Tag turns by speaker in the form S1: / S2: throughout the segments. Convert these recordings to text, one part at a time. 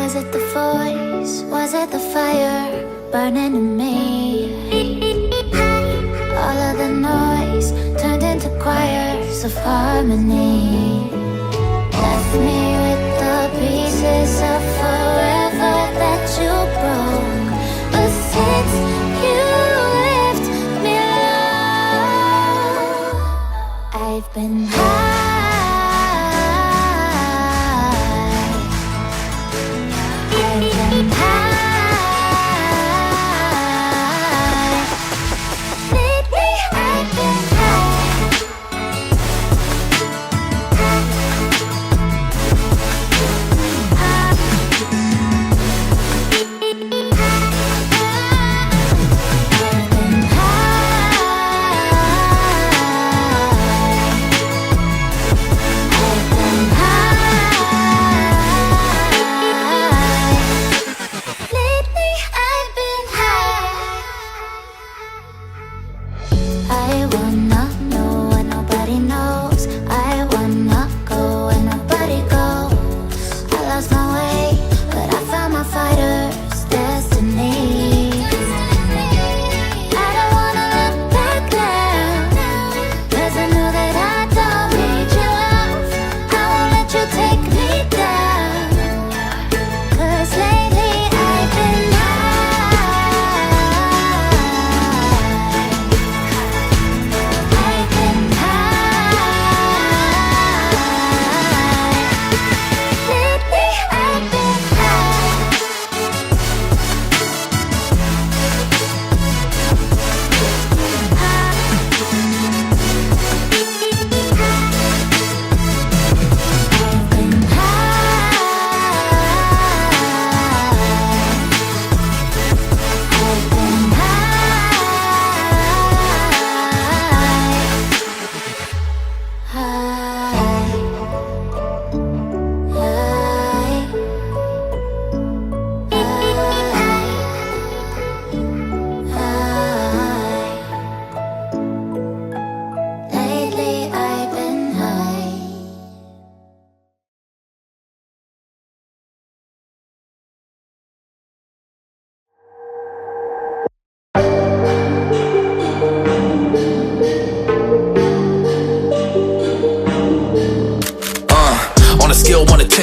S1: Was it the voice? Was it the fire burning in me? All of the noise turned into choirs of harmony. Left me with the pieces of forever that you broke. But since you left me low, I've been high.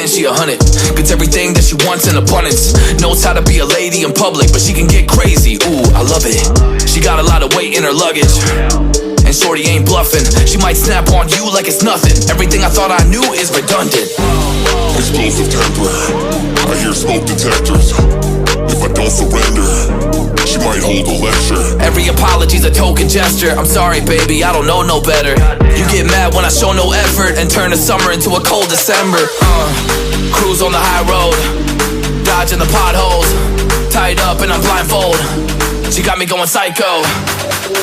S2: She 100, gets everything that she wants in abundance. Knows how to be a lady in public, but she can get crazy, ooh, I love it. She got a lot of weight in her luggage, and shorty ain't bluffing. She might snap on you like it's nothing. Everything I thought I knew is redundant.
S3: Explosive temper, I hear smoke detectors. If I don't surrender, she might hold a lecture.
S2: Every apology's a token gesture. I'm sorry, baby, I don't know no better. You get mad when I show no effort and turn the summer into a cold December. Cruise on the high road, dodging the potholes, tied up and I'm blindfold. She got me going psycho.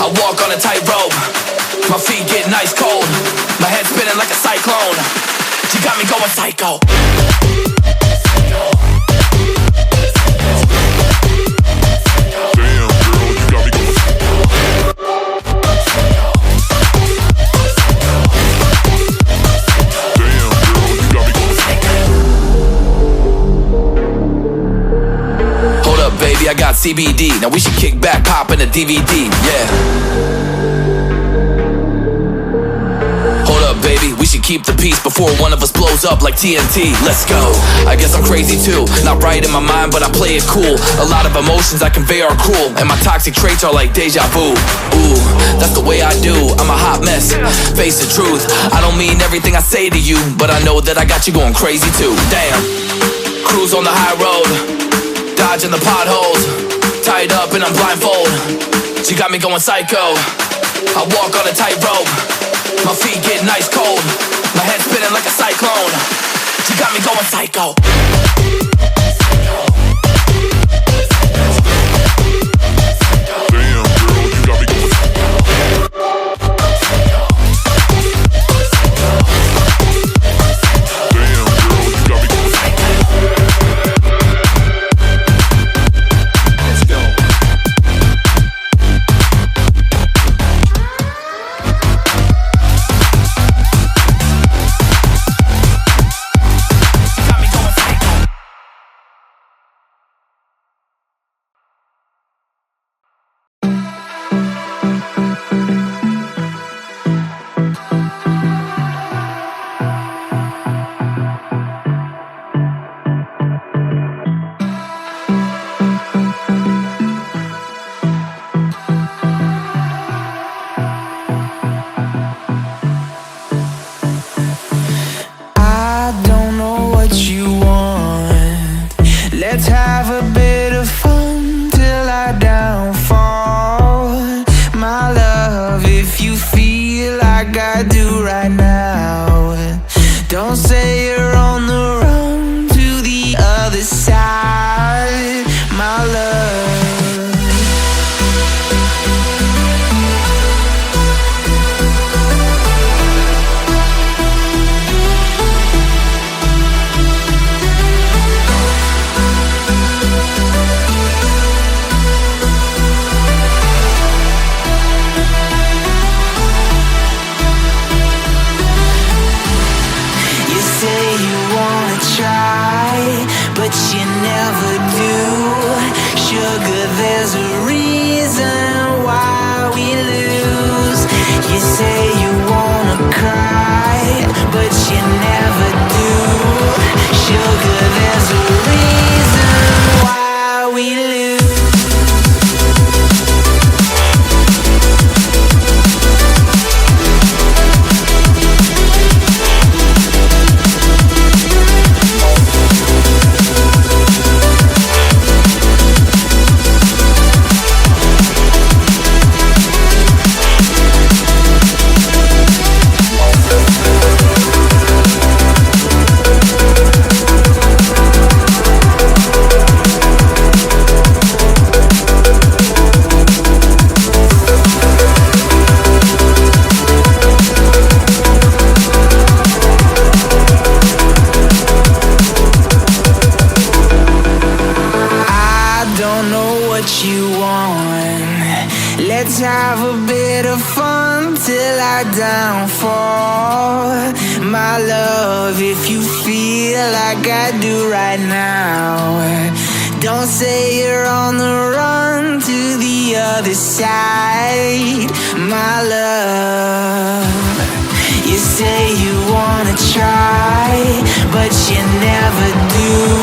S2: I walk on a tightrope, my feet getting ice cold, my head spinning like a cyclone. She got me going psycho. Baby, I got CBD. Now we should kick back, pop in a DVD, yeah. Hold up, baby, we should keep the peace before one of us blows up like TNT. Let's go. I guess I'm crazy too. Not right in my mind, but I play it cool. A lot of emotions I convey are cruel, and my toxic traits are like deja vu. Ooh, that's the way I do. I'm a hot mess, face the truth. I don't mean everything I say to you, but I know that I got you going crazy too. Damn. Cruise on the high road, dodging the potholes, tied up and I'm blindfold. She got me going psycho. I walk on a tightrope, my feet getting ice cold, my head spinning like a cyclone. She got me going psycho.
S3: Damn, girl, you got me going psycho.
S2: Got me going psycho.
S4: other side, my love. But you never do. Sugar, there's a reason why we lose. You say you wanna cry, but you never do. Sugar, there's a reason why we lose. Let's have a bit of fun till I downfall. My love, if you feel like I do right now, don't say you're on the run to the other side, my love. You say you wanna try, but you never do.